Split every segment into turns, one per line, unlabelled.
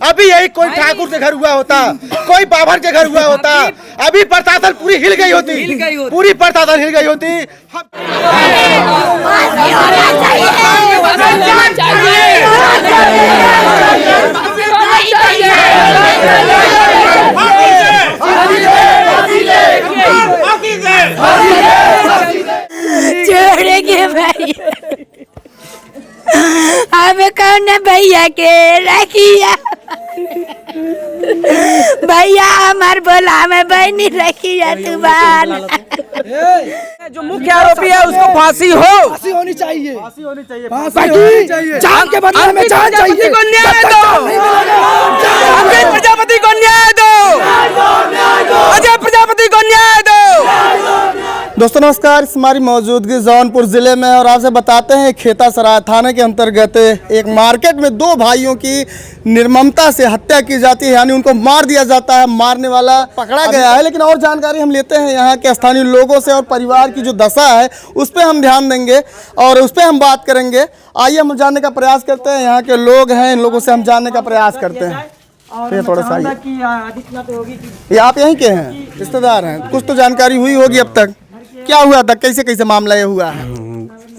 अभी यही कोई ठाकुर के घर हुआ होता, कोई बाबर के घर हुआ होता, अभी प्रशासन पूरी हिल गई होती, पूरी प्रशासन हिल गई होती।
छोड़ेंगे भाई, हमें कौन भैया के रखिया, भैया हमार बोला हमें बहनी रखिया तुबान।
जो मुख्य आरोपी है उसको फांसी हो,
फांसी होनी चाहिए,
फांसी होनी चाहिए,
जान के बदले में जान चाहिए।
को न्याय दो, अजय प्रजापति को न्याय दो, अजय प्रजापति को न्याय दो।
दोस्तों नमस्कार, इस हमारी मौजूदगी जौनपुर जिले में और आपसे बताते हैं खेता सराय थाने के अंतर्गत एक मार्केट में दो भाइयों की निर्ममता से हत्या की जाती है, यानी उनको मार दिया जाता है, मारने वाला पकड़ा गया है। लेकिन और जानकारी हम लेते हैं यहाँ के स्थानीय लोगों से और परिवार की जो दशा है उस पर हम ध्यान देंगे और उस पर हम बात करेंगे। आइए हम जानने का प्रयास करते हैं, यहाँ के लोग हैं, इन लोगों से हम जानने का प्रयास करते हैं। फिर थोड़ा सा ये आप यहीं के हैं, रिश्तेदार हैं, कुछ तो जानकारी हुई होगी अब तक, क्या हुआ था, कैसे कैसे मामला ये हुआ है?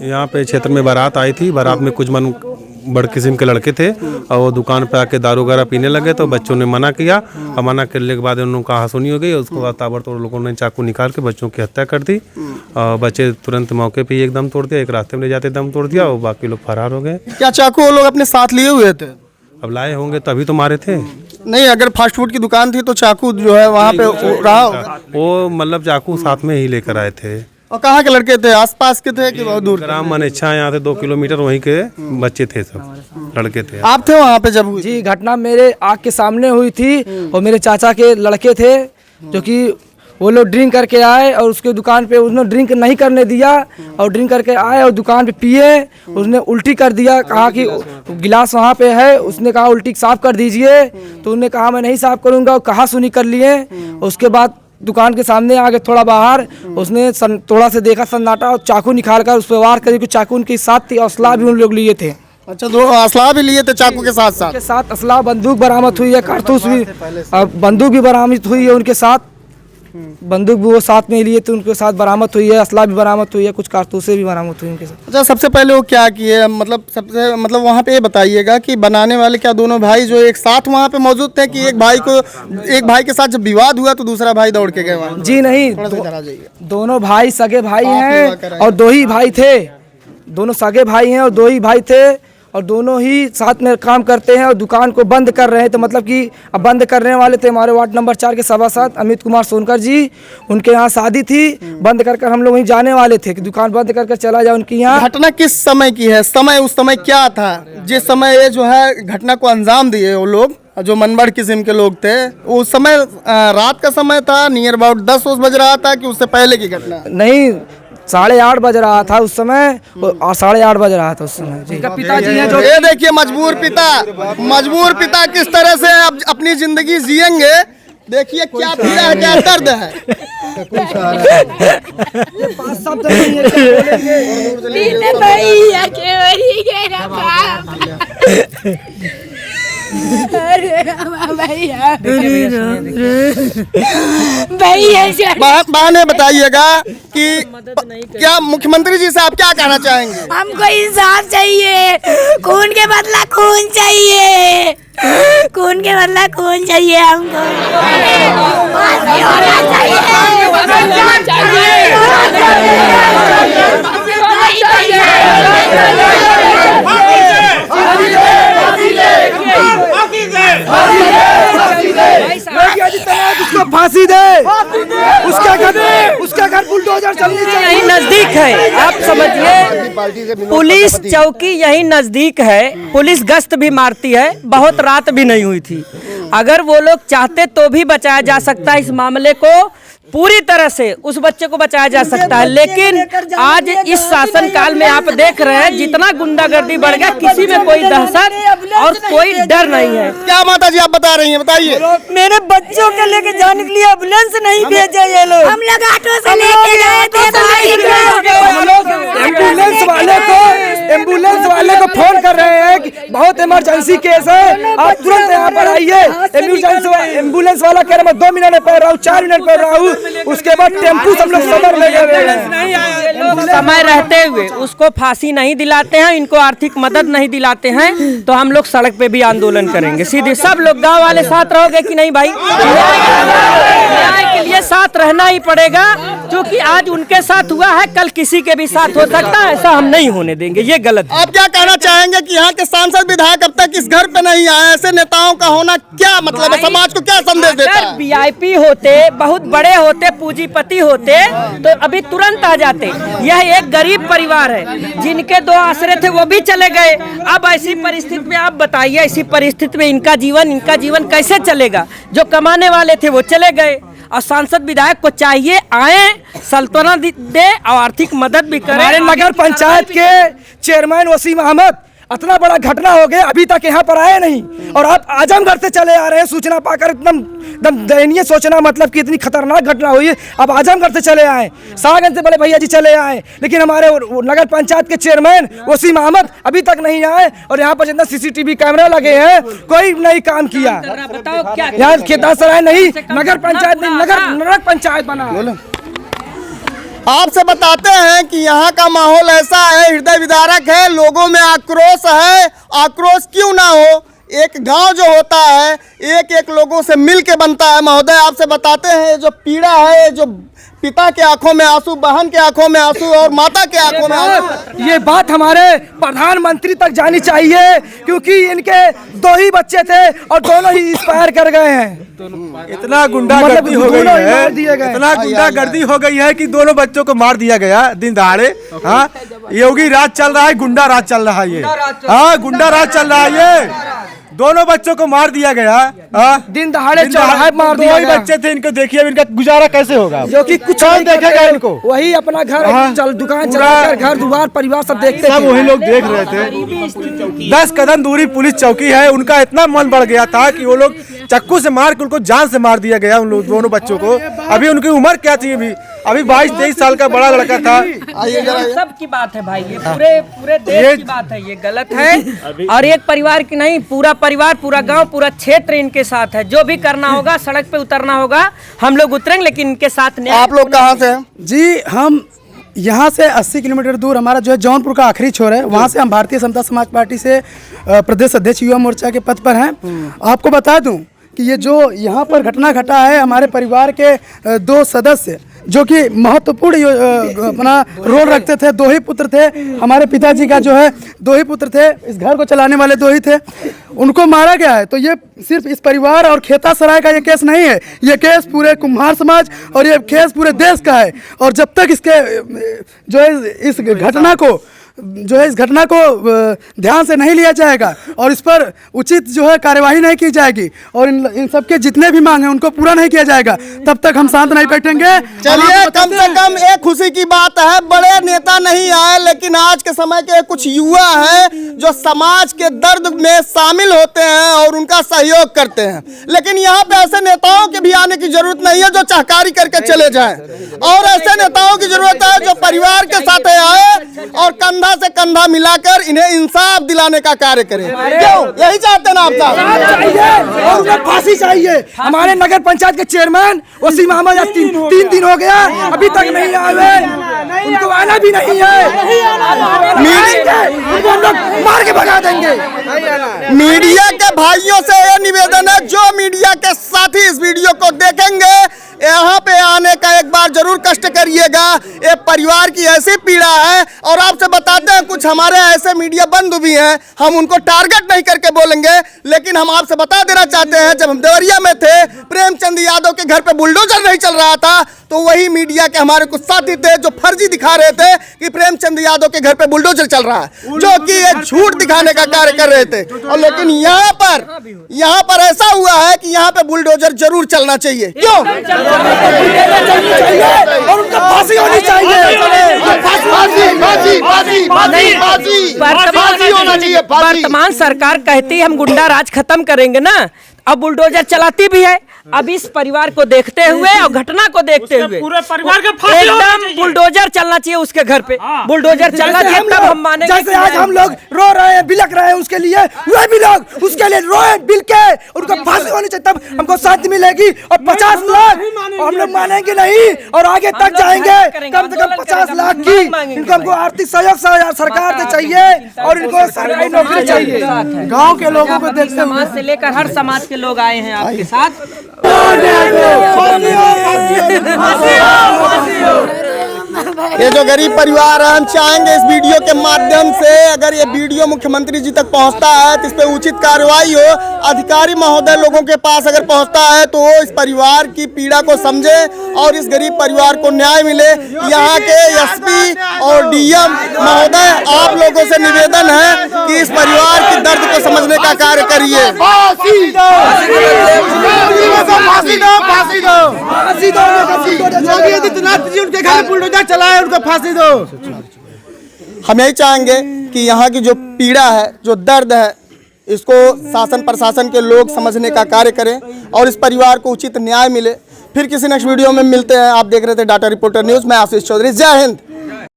यहाँ पे क्षेत्र में बारात आई थी, बारात में कुछ बड़ किस्म के लड़के थे और वो दुकान पे आके दारू वगैरह पीने लगे तो बच्चों ने मना किया और मना करने के बाद उन्होंने कहासुनी हो गई। उसके बाद ताबड़तोड़ लोगों ने चाकू निकाल के बच्चों की हत्या कर दी और बच्चे तुरंत मौके पे ही एकदम तोड़ दिया, एक रास्ते में ले जाते दम तोड़ दिया और बाकी लोग फरार हो गए।
क्या चाकू वो लोग अपने साथ लिए हुए थे?
अब लाए होंगे तभी तो मारे थे।
नहीं, अगर फास्ट फूड की दुकान थी तो चाकू जो है वहाँ पे रहा होगा।
वो मतलब चाकू साथ में ही लेकर आए थे।
और कहाँ के लड़के थे, आसपास के थे कि बहुत दूर?
ग्राम मनेच्छा यहाँ से 2 किलोमीटर वहीं के बच्चे थे, सब लड़के थे।
आप थे वहाँ पे जब हुई?
जी, घटना मेरे आँख के सामने हुई थी और मेरे चाचा के लड़के थे जो कि वो लोग ड्रिंक करके आए और उसके दुकान पे उसने ड्रिंक नहीं करने दिया और ड्रिंक करके आए और दुकान पे पिए, उसने उल्टी कर दिया, कहा कि गिलास वहाँ पे है, उसने कहा उल्टी साफ कर दीजिए तो उन्होंने कहा मैं नहीं साफ करूँगा, कहा सुनी कर लिए। उसके बाद दुकान के सामने आगे थोड़ा बाहर उसने थोड़ा से देखा सन्नाटा और चाकू निकाल कर उस पर वार करी, चाकू उनके साथ थी, असला भी उन लोग लिए थे।
अच्छा, दो असला भी लिए थे चाकू के साथ साथ?
के साथ असला, बंदूक बरामद हुई है, कारतूस भी, बंदूक भी बरामद हुई है उनके साथ, बंदूक भी वो साथ में लिए थे, उनके साथ बरामद हुई है, असला भी बरामद हुई है, कुछ कारतूसें भी बरामद हुई उनके साथ।
अच्छा, सबसे पहले वो क्या किए, मतलब वहाँ पे ये बताइएगा कि बनाने वाले क्या दोनों भाई जो एक साथ वहाँ पे मौजूद थे कि एक भाई के साथ जब विवाद हुआ तो दूसरा भाई दौड़ के गए वहाँ?
जी नहीं, दोनों भाई सगे भाई हैं और 2 ही भाई थे, दोनों सगे भाई हैं और 2 ही भाई थे और दोनों ही साथ में काम करते हैं और दुकान को बंद कर रहे हैं। तो मतलब कि अब बंद करने वाले थे हमारे वार्ड नंबर 4 के सभासद अमित कुमार सोनकर जी, उनके यहाँ शादी थी, बंद कर हम लोग वहीं जाने वाले थे कि दुकान बंद कर चला जाए उनके यहाँ।
घटना किस समय की है? समय उस समय क्या था जिस समय ये जो है घटना को अंजाम दिए वो लोग जो मनबड़ किस्म के लोग थे? उस समय रात का समय था, नियर अबाउट 10 बज रहा था कि उससे पहले की घटना?
नहीं, 8:30 बज रहा था उस समय, 8:30 बज रहा था उस समय जी।
पिताजी हैं जो, ये देखिए मजबूर पिता किस तरह से अब अपनी जिंदगी जिएंगे, देखिए क्या पीड़ा है, क्या दर्द है। बहन ने बताइएगा कि क्या मुख्यमंत्री जी से आप क्या कहना चाहेंगे?
हमको इंसाफ चाहिए, खून के बदला खून चाहिए, खून के बदला खून चाहिए हमको, फांसी होना
उसको फांसी दे, उसका घर बुलडोजर चलनी चाहिए।
यही नजदीक है, आप समझिए, पुलिस चौकी यही नजदीक है, पुलिस गश्त भी मारती है, बहुत रात भी नहीं हुई थी। अगर वो लोग चाहते तो भी बचाया जा सकता है इस मामले को, पूरी तरह से उस बच्चे को बचाया जा सकता है। लेकिन आज इस शासन काल में आप देख रहे हैं जितना गुंडागर्दी बढ़ गया, किसी में कोई दहशत और कोई डर नहीं है।
क्या माता जी आप बता रही हैं, बताइए।
मेरे बच्चों के लेके जाने के लिए एम्बुलेंस नहीं भेजे ये लोग। हम लोग ऑटो से लेके गए थे।
एम्बुलेंस वाले को फोन कर रहे हैं कि बहुत इमरजेंसी केस है, आप तुरंत यहाँ पर आइए। एम्बुलेंस वाला कह रहा मैं 2 मिनट में पहुंच रहा हूँ, 4 मिनट पहुंच रहा हूँ। उसके बाद टेम्पू सब लोग सदर ले गए।
समय रहते हुए उसको फांसी नहीं दिलाते हैं, इनको आर्थिक मदद नहीं दिलाते हैं, तो हम लोग सड़क पे भी आंदोलन करेंगे। सीधे सब लोग गांव वाले साथ रहोगे कि नहीं भाई? न्याय के लिए साथ रहना ही पड़ेगा, क्योंकि आज उनके साथ हुआ है, कल किसी के भी साथ हो सकता है। ऐसा हम नहीं होने देंगे, ये गलत है।
आप क्या कहना चाहेंगे कि यहाँ के सांसद विधायक अब तक इस घर पे नहीं आए? ऐसे नेताओं का होना क्या मतलब है, समाज को क्या संदेश देता है?
वीआईपी होते, बहुत बड़े होते, पूंजीपति होते तो अभी तुरंत आ जाते। यह एक गरीब परिवार है, जिनके 2 आश्रय थे वो भी चले गए। अब ऐसी परिस्थिति में आप बताइए, ऐसी परिस्थिति में इनका जीवन कैसे चलेगा? जो कमाने वाले थे वो चले गए। और सांसद विधायक को चाहिए आए, सल्तनत दे और आर्थिक मदद भी करें।
हमारे नगर पंचायत के चेयरमैन वसीम अहमद, इतना बड़ा घटना हो गया, अभी तक यहाँ पर आए नहीं, और आप आजमगढ़ से चले आ रहे हैं सूचना पाकर। एकदम दयनीय सोचना, मतलब कि इतनी खतरनाक घटना हुई है, अब आजमगढ़ से चले आए, सागंज से बड़े भैया जी चले आए, लेकिन हमारे नगर पंचायत के चेयरमैन वसीम अहमद अभी तक नहीं आए। और यहाँ पर जितना CCTV कैमरा लगे हैं, कोई नहीं काम किया।
बताओ क्या
यहाँ खेतासराय नहीं, नगर पंचायत नहीं, नगर पंचायत बना।
आपसे बताते हैं कि यहाँ का माहौल ऐसा है, हृदय विदारक है, लोगों में आक्रोश है। आक्रोश क्यों ना हो, एक गांव जो होता है एक एक लोगों से मिल के बनता है। महोदय आपसे बताते हैं, जो पीड़ा है, जो पिता के आंखों में आंसू, बहन के आंखों में आंसू और माता के आंखों में आंसू,
ये बात हमारे प्रधानमंत्री तक जानी चाहिए, क्योंकि इनके 2 ही बच्चे थे और दोनों ही एक्सपायर कर गए हैं।
इतना गुंडागर्दी हो गई है,
दिए गए।
इतना गुंडागर्दी हो गई है कि दोनों बच्चों को मार दिया गया दिन दहाड़े। हाँ, योगी राज चल रहा है, गुंडा राज चल रहा है ये। हाँ, गुंडा राज चल रहा है ये। दोनों बच्चों को मार दिया गया।
दिन दहाड़े चौराहे मार दिया गया।
बच्चे थे, इनको देखिए अब इनका गुजारा कैसे होगा?
जो कि कुछ
कौन देखेगा इनको?
वही अपना घर दुकान चलाकर घर द्वार परिवार सब देखते
सब वही लोग देख रहे थे। 10 कदम दूरी पुलिस चौकी है। उनका इतना मन बढ़ गया था कि वो लोग चाकू से मार के उनको जान से मार दिया गया, उन लोग दोनों बच्चों को। अभी उनकी उम्र क्या थी? अभी 22-23 साल का बड़ा लड़का था।
सब की बात है भाई, ये पूरे देश की बात है, ये गलत है। और एक परिवार की नहीं, पूरा परिवार, पूरा गांव, पूरा क्षेत्र इनके साथ है। जो भी करना होगा, सड़क पे उतरना होगा, हम लोग उतरेंगे, लेकिन इनके साथ नहीं।
आप लोग कहाँ से हैं?
जी, हम यहाँ से 80 किलोमीटर दूर हमारा जो है जौनपुर का आखिरी छोर है, वहाँ से हम भारतीय समता समाज पार्टी से प्रदेश अध्यक्ष युवा मोर्चा के पद पर हैं। आपको बता दूं कि ये जो यहाँ पर घटना घटा है, हमारे परिवार के 2 सदस्य जो कि महत्वपूर्ण अपना रोल रखते थे, 2 ही पुत्र थे। हमारे पिताजी का जो है 2 ही पुत्र थे, इस घर को चलाने वाले 2 ही थे, उनको मारा गया है। तो ये सिर्फ इस परिवार और खेतासराय का ये केस नहीं है, ये केस पूरे कुम्हार समाज और ये केस पूरे देश का है। और जब तक इसके जो है इस घटना को ध्यान से नहीं लिया जाएगा और इस पर उचित जो है कार्यवाही नहीं की जाएगी और इन सबके जितने भी मांग हैं उनको पूरा नहीं किया जाएगा, तब तक हम शांत नहीं बैठेंगे।
चलिए, कम से कम एक खुशी की बात है, बड़े नेता नहीं आए, लेकिन आज के समय के कुछ युवा हैं जो समाज के दर्द में शामिल होते हैं और उनका सहयोग करते हैं। लेकिन यहाँ पे ऐसे नेताओं के भी आने की जरूरत नहीं है जो चहकारी करके चले जाएं, और ऐसे नेताओं की जरूरत है जो परिवार के साथ आए और कंधा से कंधा मिलाकर इन्हें इंसाफ दिलाने का कार्य करें। क्यों? यही चाहते हैं ना आप साहब?
और उन्हें फांसी चाहिए। हमारे नगर पंचायत के चेयरमैन वसीम अहमद 3 दिन हो गया, अभी तक नहीं आए, उनको आना भी नहीं है। उनको हम लोग मार के भगा देंगे।
मीडिया के भाइयों से यह निवेदन है, जो मीडिया के साथी इस वीडियो को देखेंगे, यहाँ पे आने का एक बार जरूर कष्ट करिएगा। ये परिवार की ऐसी पीड़ा है। और आपसे बताते हैं, कुछ हमारे ऐसे मीडिया बंधु भी हैं, हम उनको टारगेट नहीं करके बोलेंगे, लेकिन हम आपसे बता देना चाहते हैं, जब हम देवरिया में थे, प्रेमचंद यादव के घर पे बुलडोजर नहीं चल रहा था, तो वही मीडिया के हमारे कुछ साथी थे जो फर्जी दिखा रहे थे कि प्रेमचंद यादव के घर पे बुलडोजर चल रहा है, जो कि ये झूठ दिखाने का कार्य कर रहे थे। और लेकिन यहाँ पर ऐसा हुआ है कि यहाँ पे बुलडोजर जरूर चलना चाहिए। क्यों?
और उनका फांसी होनी चाहिए।
वर्तमान सरकार कहती है हम गुंडा राज खत्म करेंगे ना, अब बुलडोजर चलाती भी है। अब इस परिवार को देखते हुए और घटना को देखते हुए
पूरे परिवार का फांसी होना
एकदम
चाहिए।
बुलडोजर चलना चाहिए उसके घर पे, बुलडोजर चलना चाहिए, तब हम मानेंगे।
जैसे आज हम लोग रो रहे हैं, बिलक रहे हैं उसके लिए, वे भी लोग उसके लिए रोए बिल के, उनको फांसी होनी चाहिए, तब हमको शांति मिलेगी। और 50 लाख और हम लोग मानेंगे नहीं और आगे तक जाएंगे। कम से कम 50 लाख की इनको हमको आर्थिक सहयोग सरकार से चाहिए और इनको सरकारी नौकरी चाहिए। गाँव के लोगों को देखते
समाज से लेकर हर समाज के लोग आए हैं आपके साथ।
ये जो गरीब परिवार है, हम चाहेंगे इस वीडियो के माध्यम से अगर ये वीडियो मुख्यमंत्री जी तक पहुंचता है तो इस पे उचित कार्रवाई हो। अधिकारी महोदय लोगों के पास अगर पहुंचता है तो वो इस परिवार की पीड़ा को समझे और इस गरीब परिवार को न्याय मिले। यहाँ के एसपी और डीएम महोदय, आप लोगों से निवेदन है कि इस परिवार की दर्द को समझने का कार्य करिए।
उनके घर बुलडोजर चलाए, उनको फांसी दो।
हम यही चाहेंगे कि यहाँ की जो पीड़ा है, जो दर्द है, इसको शासन प्रशासन के लोग समझने का कार्य करें और इस परिवार को उचित न्याय मिले। फिर किसी नेक्स्ट वीडियो में मिलते हैं। आप देख रहे थे डाटा रिपोर्टर न्यूज़, मैं आशीष चौधरी। जय हिंद।